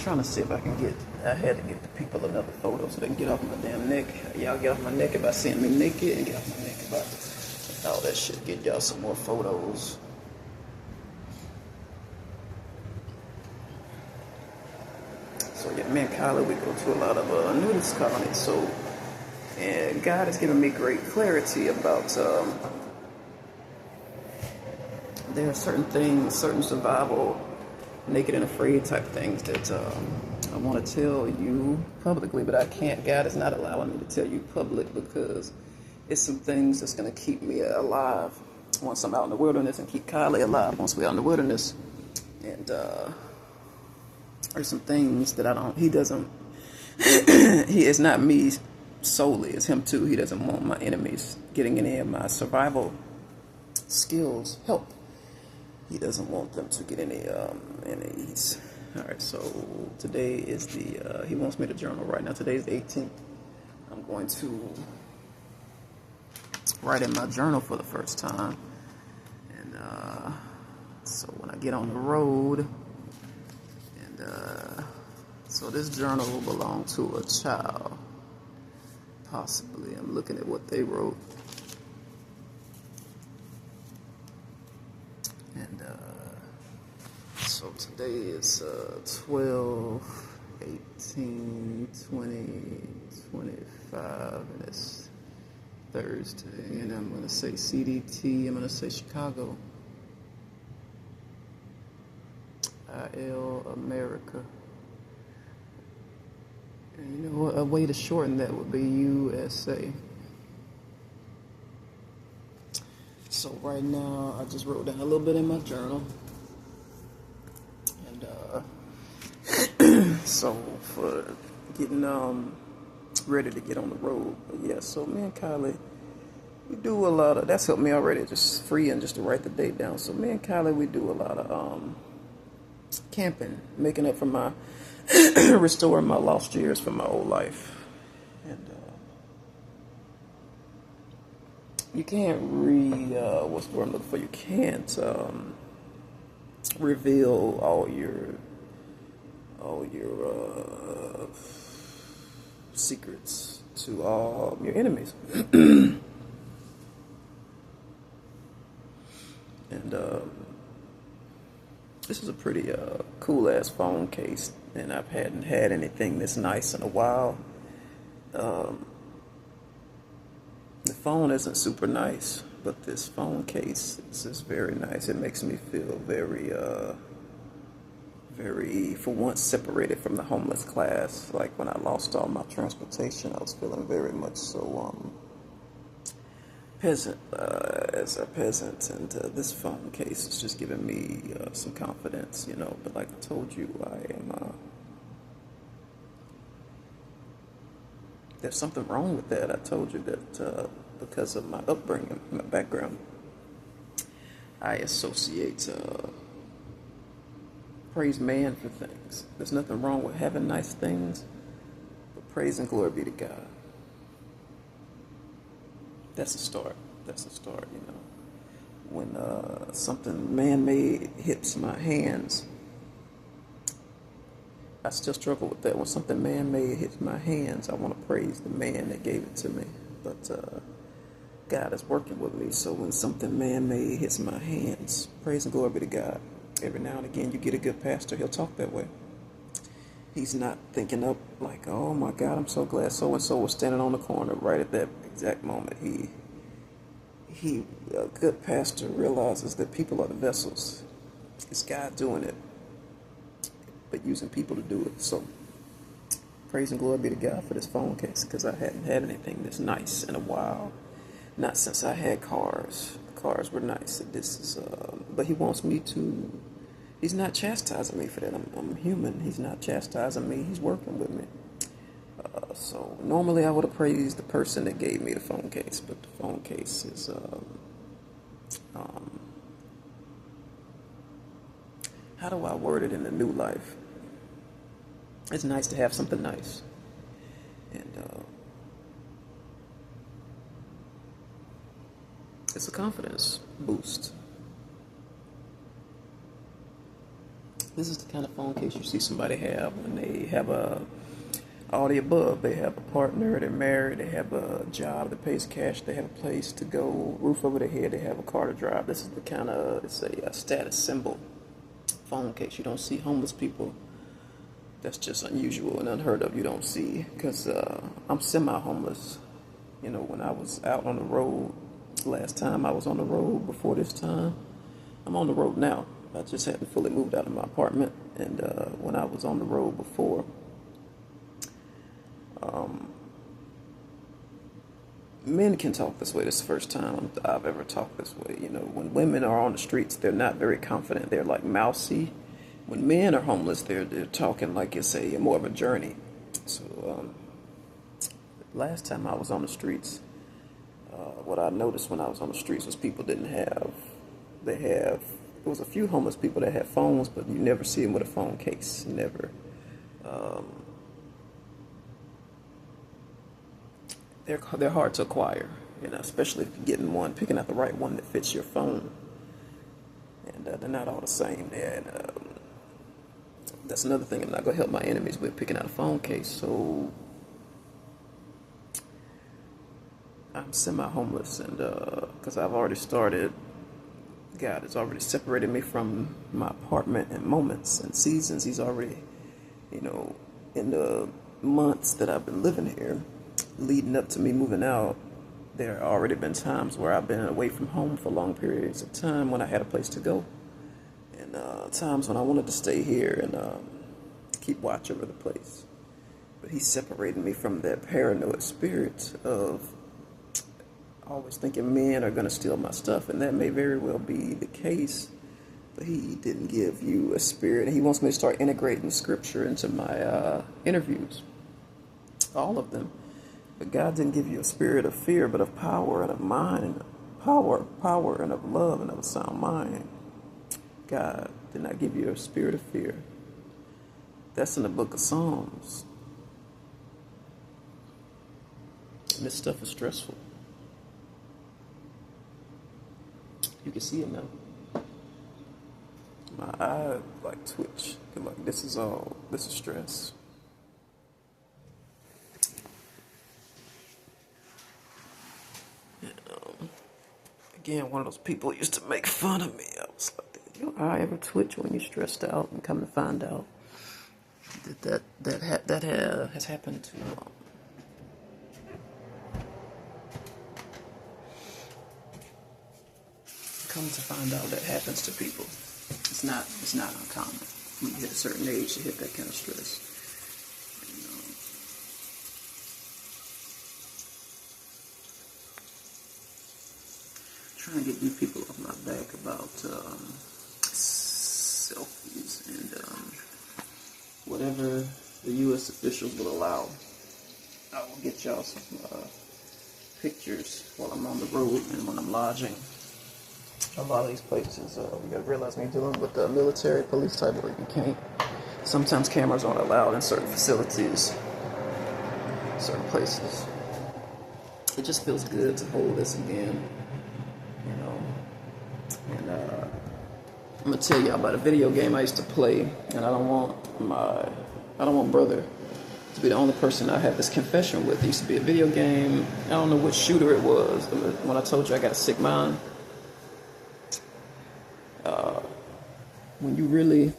trying to see if I can get, I had to get the people another photo so they can get off my damn neck. Y'all get off my neck by seeing me naked, and get off my neck about all that shit. Get y'all some more photos. So yeah, me and Kyla, we go to a lot of nudist colonies. So, and God has given me great clarity about there are certain things, certain survival, naked and afraid type things that I want to tell you publicly, but I can't. God is not allowing me to tell you public because it's some things that's going to keep me alive once I'm out in the wilderness, and keep Kylie alive once we're out in the wilderness. And there's some things that he doesn't, he is not me solely, it's him too. He doesn't want my enemies getting any of my survival skills help. He doesn't want them to get any ease. All right, so today is he wants me to journal right now. Today is the 18th. I'm going to write in my journal for the first time. And so when I get on the road, and so this journal will belong to a child, possibly. I'm looking at what they wrote. And so today is 12, 18, 20, 25, and it's Thursday. And I'm going to say CDT, I'm going to say Chicago. IL America. And you know what, a way to shorten that would be USA. So right now, I just wrote down a little bit in my journal. And so for getting ready to get on the road. But yeah, so me and Kylie, we do a lot of, that's helped me already, just free and just to write the date down. So me and Kylie, we do a lot of camping, making up for my, restoring my lost years from my old life. And you can't what's the word I'm looking for? You can't reveal all your secrets to all your enemies. And this is a pretty cool ass phone case, and I hadn't had anything this nice in a while. The phone isn't super nice, but this phone case is very nice. It makes me feel very, for once, separated from the homeless class. Like when I lost all my transportation, I was feeling very much so peasant, as a peasant. And this phone case is just giving me some confidence, you know. But like I told you, I am. There's something wrong with that. I told you that because of my upbringing, my background, I associate praise man for things. There's nothing wrong with having nice things, but praise and glory be to God. That's a start. That's a start, you know. When something man-made hits my hands, I still struggle with that. When something man-made hits my hands, I want to praise the man that gave it to me. But God is working with me, so when something man-made hits my hands, praise and glory be to God. Every now and again, you get a good pastor, he'll talk that way. He's not thinking up like, oh my God, I'm so glad so-and-so was standing on the corner right at that exact moment. A good pastor realizes that people are the vessels. It's God doing it, but using people to do it. So praise and glory be to God for this phone case, because I hadn't had anything this nice in a while. Not since I had cars. Cars were nice. This is, but he wants me to. He's not chastising me for that. I'm human. He's not chastising me. He's working with me. So normally I would have praised the person that gave me the phone case, but the phone case is how do I word it in the new life? It's nice to have something nice, and it's a confidence boost. This is the kind of phone case you see somebody have when they have all the above. They have a partner, they're married, they have a job that pays cash, they have a place to go, roof over their head, they have a car to drive. This is the kind of, it's a status symbol phone case. You don't see homeless people. That's just unusual and unheard of. You don't see, because I'm semi-homeless. You know, when I was out on the road, last time I was on the road before this time, I'm on the road now. I just hadn't fully moved out of my apartment, and when I was on the road before, men can talk this way. This is the first time I've ever talked this way. You know, when women are on the streets, they're not very confident. They're like mousy. When men are homeless, they're talking like it's a more of a journey. So last time I was on the streets, what I noticed when I was on the streets was people didn't have, there was a few homeless people that had phones, but you never see them with a phone case. You never. They're hard to acquire, you know, especially if you're getting one, picking out the right one that fits your phone. And they're not all the same. And that's another thing I'm not going to help my enemies with, picking out a phone case. So I'm semi-homeless, and because I've already started, God has already separated me from my apartment in moments and seasons. He's already, you know, in the months that I've been living here, leading up to me moving out, there have already been times where I've been away from home for long periods of time when I had a place to go, and times when I wanted to stay here and keep watch over the place. But he separated me from that paranoid spirit of always thinking men are going to steal my stuff, and that may very well be the case, but he didn't give you a spirit. He wants me to start integrating scripture into my interviews, all of them. But God didn't give you a spirit of fear, but of power and of mind, power and of love and of a sound mind. God did not give you a spirit of fear. That's in the book of Psalms. And this stuff is stressful. You can see it now. My eye like twitch. Like this is stress. Again, one of those people used to make fun of me. I was like, your eye ever twitch when you're stressed out? And come to find out that has happened to come to find out that happens to people. It's not uncommon. When you hit a certain age, you hit that kind of stress. Trying to get you people off my back about selfies and whatever the U.S. officials will allow. I will get y'all some pictures while I'm on the road and when I'm lodging. A lot of these places, you gotta realize when you're dealing with the military, police type work, you can't. Sometimes cameras aren't allowed in certain facilities, certain places. It just feels good to hold this again, you know. And I'm gonna tell y'all about a video game I used to play, and I don't want brother to be the only person I have this confession with. It used to be a video game. I don't know which shooter it was. When I told you I got a sick mind. When you really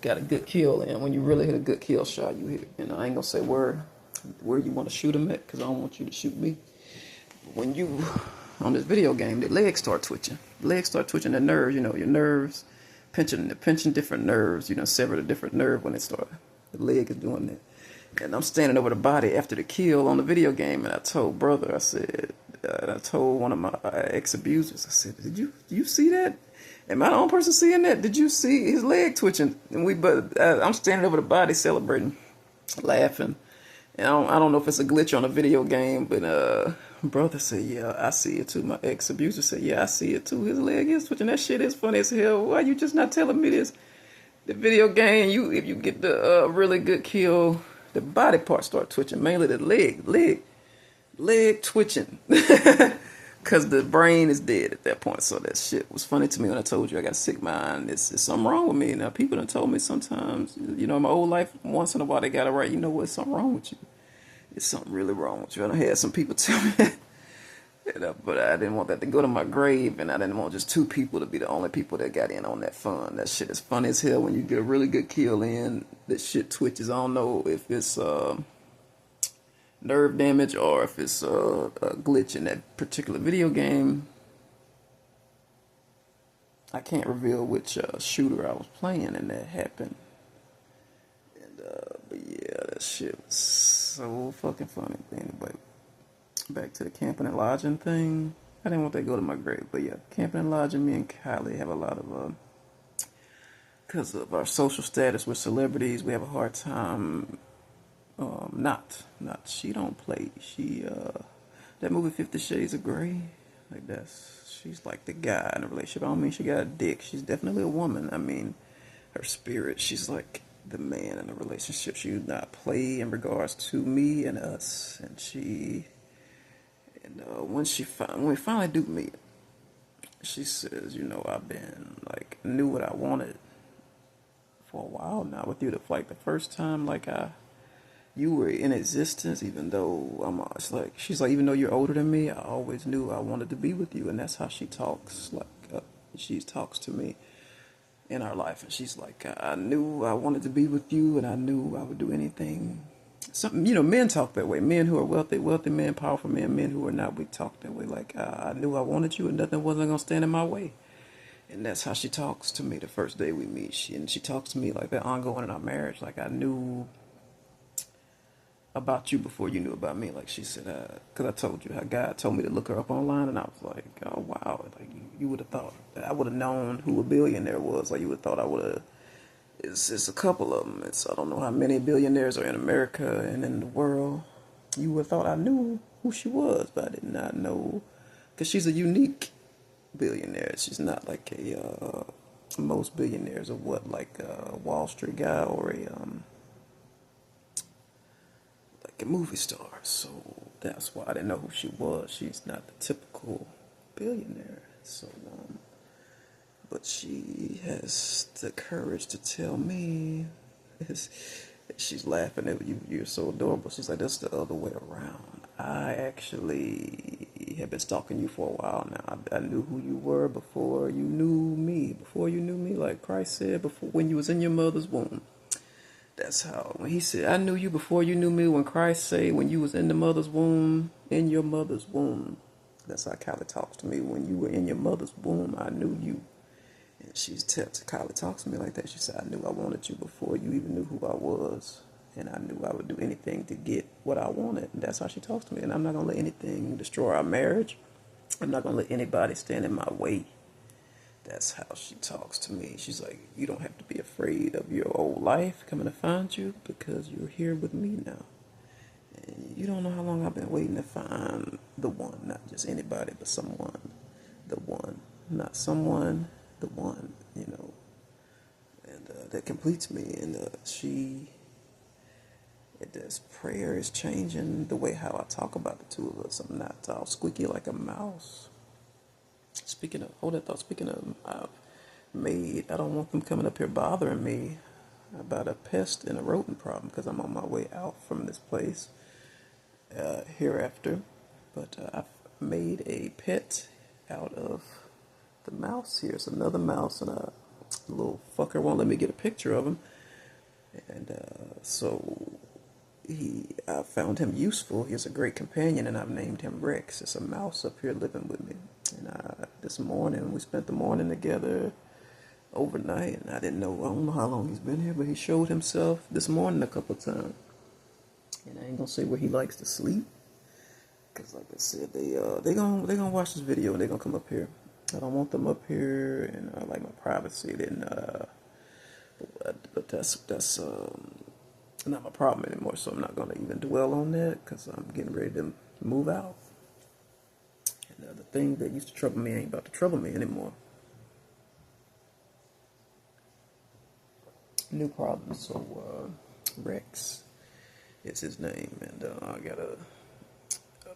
got a good kill, and when you really hit a good kill shot, you hit, and I ain't gonna say where you want to shoot him at, because I don't want you to shoot me. When you on this video game, the legs start twitching. The nerves, you know, your nerves pinching different nerves. You know, sever a different nerve when it starts. The leg is doing that. And I'm standing over the body after the kill on the video game, and I told brother, I said, and I told one of my ex-abusers, I said, do you see that? Am I the only person seeing that? Did you see his leg twitching? And I'm standing over the body celebrating, laughing. And I don't know if it's a glitch on a video game, but brother said, yeah, I see it too. My ex-abuser said, yeah, I see it too. His leg is twitching. That shit is funny as hell. Why you just not telling me this? The video game, if you get the really good kill, the body parts start twitching, mainly the leg twitching. Cause the brain is dead at that point. So that shit was funny to me when I told you I got a sick mind. It's something wrong with me. Now people done told me sometimes, you know, in my old life, once in a while they got it right. You know what? Something wrong with you. It's something really wrong with you. And I had some people tell me that. But I didn't want that to go to my grave, and I didn't want just two people to be the only people that got in on that fun. That shit is funny as hell when you get a really good kill in. That shit twitches. I don't know if it's nerve damage or if it's a glitch in that particular video game. I can't reveal which shooter I was playing and that happened. And but yeah, that shit was so fucking funny. But anyway, back to the camping and lodging thing. I didn't want that to go to my grave, but yeah, camping and lodging. Me and Kylie have a lot of because of our social status with celebrities, we have a hard time. Not she don't play. She that movie 50 Shades of Grey, like she's like the guy in a relationship. I don't mean she got a dick. She's definitely a woman. I mean, her spirit. She's like the man in a relationship. She would not play in regards to me and us. And when we finally do meet, she says, you know, I've been like knew what I wanted for a while now with you. Like the first time, like you were in existence, even though she's like, even though you're older than me, I always knew I wanted to be with you. And that's how she talks. Like she talks to me in our life, and she's like, I knew I wanted to be with you, and I knew I would do anything. Something, you know, men talk that way. Men who are wealthy men, powerful men who are not, we talk that way. Like I knew I wanted you, and nothing wasn't gonna stand in my way. And that's how she talks to me the first day we meet. She talks to me like that ongoing in our marriage. Like I knew about you before you knew about me. Like she said, because I told you how God told me to look her up online, and I was like, oh wow, like you would have thought that I would have known who a billionaire was. Like you would have thought I would have. It's a couple of them. I don't know how many billionaires are in America and in the world. You would have thought I knew who she was, but I did not know, because she's a unique billionaire. She's not like most billionaires are what, like a Wall Street guy or like a movie star. So that's why I didn't know who she was. She's not the typical billionaire. So but she has the courage to tell me. She's laughing at you. You're so adorable. She's like, that's the other way around. I actually have been stalking you for a while now. I knew who you were before you knew me. Before you knew me, like Christ said, before when you was in your mother's womb. That's how, when he said, I knew you before you knew me. When Christ said, when you was in the mother's womb, in your mother's womb. That's how Kylie talks to me. When you were in your mother's womb, I knew you. And Kylie talks to me like that. She said, I knew I wanted you before you even knew who I was. And I knew I would do anything to get what I wanted. And that's how she talks to me. And I'm not going to let anything destroy our marriage. I'm not going to let anybody stand in my way. That's how she talks to me. She's like, you don't have to be afraid of your old life coming to find you, because you're here with me now. And you don't know how long I've been waiting to find the one. Not just anybody, but someone. The one. Not someone, the one, you know. And that completes me. And this prayer is changing the way how I talk about the two of us. I'm not all squeaky like a mouse. Speaking of, hold that thought. Speaking of, I don't want them coming up here bothering me about a pest and a rodent problem, because I'm on my way out from this place hereafter. But I've made a pet out of the mouse here. It's another mouse, and a little fucker won't let me get a picture of him. And so I found him useful. He's a great companion, and I've named him Rex. It's a mouse up here living with me. And this morning, we spent the morning together overnight, and I don't know how long he's been here, but he showed himself this morning a couple of times. And I ain't gonna say where he likes to sleep, because like I said, they gonna watch this video and they gonna come up here. I don't want them up here, and I like my privacy. But that's not my problem anymore. So I'm not gonna even dwell on that, because I'm getting ready to move out. And the thing that used to trouble me ain't about to trouble me anymore. New problem. So Rex is his name, and I got a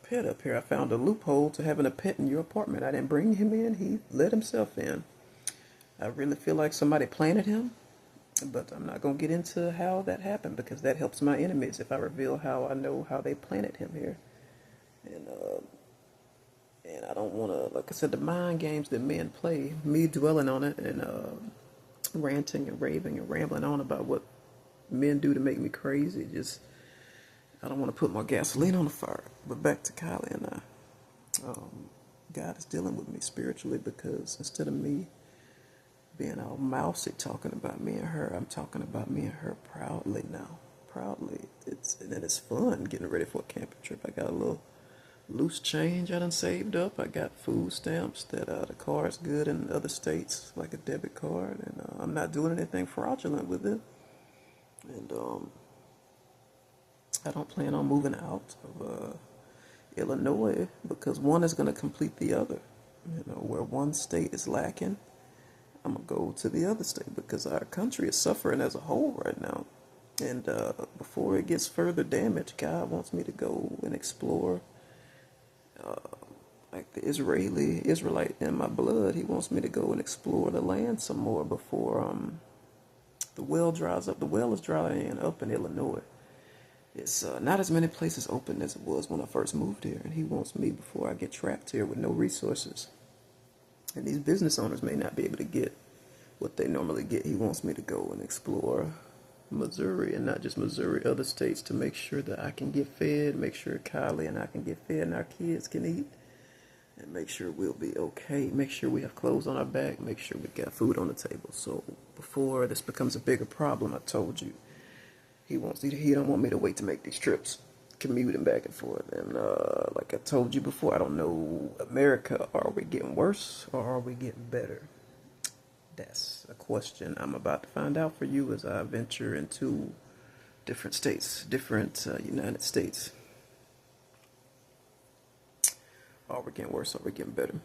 pet up here. I found a loophole to having a pet in your apartment. I didn't bring him in. He let himself in. I really feel like somebody planted him, but I'm not going to get into how that happened because that helps my enemies if I reveal how I know how they planted him here. And I don't want to, like I said, the mind games that men play, me dwelling on it and ranting and raving and rambling on about what men do to make me crazy. Just, I don't want to put more gasoline on the fire. But back to Kylie and I. God is dealing with me spiritually because instead of me being all mousy talking about me and her, I'm talking about me and her proudly now. Proudly. It's fun getting ready for a camping trip. I got a little loose change I done saved up. I got food stamps that the car is good in other states, like a debit card, and I'm not doing anything fraudulent with it. And I don't plan on moving out of Illinois because one is going to complete the other. You know, where one state is lacking, I'm going to go to the other state because our country is suffering as a whole right now. And before it gets further damaged, God wants me to go and explore like the Israelite in my blood. He wants me to go and explore the land some more before the well dries up. The well is drying up in Illinois. It's not as many places open as it was when I first moved here, and he wants me before I get trapped here with no resources. And these business owners may not be able to get what they normally get. He wants me to go and explore Missouri, and not just Missouri, other states, to make sure that I can get fed, make sure Kylie and I can get fed and our kids can eat, and make sure we'll be okay, make sure we have clothes on our back, make sure we got food on the table. So before this becomes a bigger problem, I told you, he don't want me to wait to make these trips, commuting back and forth. And like I told you before, I don't know, America, are we getting worse or are we getting better? That's a question I'm about to find out for you as I venture into different states, different United States. Are we getting worse or are we getting better?